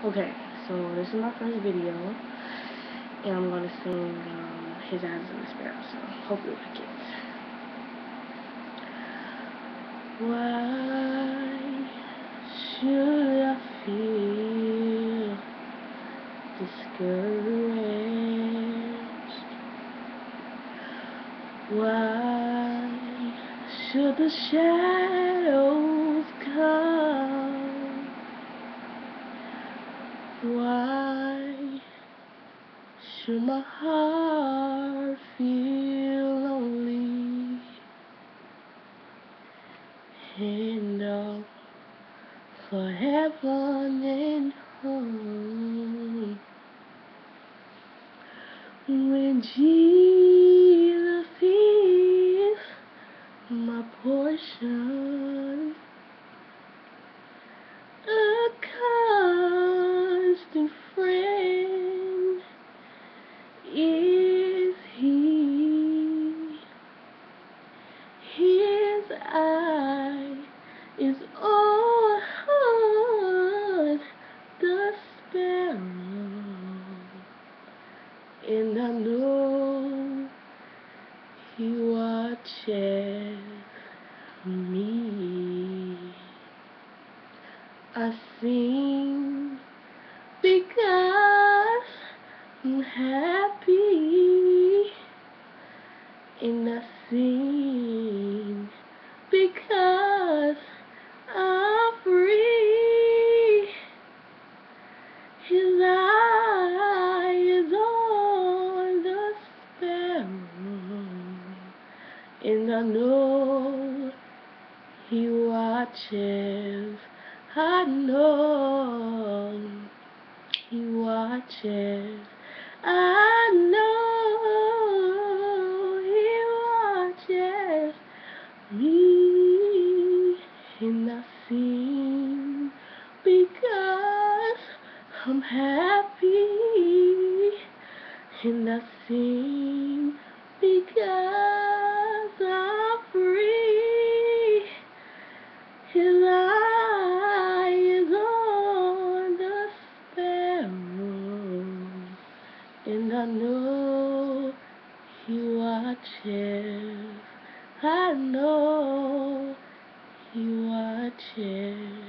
Okay, so this is my first video, and I'm gonna sing His Eyes in the Sparrow, so hope you like it. Why should I feel discouraged? Why should the shadows come? Why should my heart feel lonely and all for heaven and home when Jesus is my portion? A constant friend is He. His eye is on the sparrow, and I know He watches me. I sing because I'm happy, and I sing because I'm free. His eye is on the sparrow, and I know He watches. I know He watches. I know He watches me, and I sing because I'm happy, and I sing because I'm free. His eye is on the sparrow, and I know He watches. I know He watches.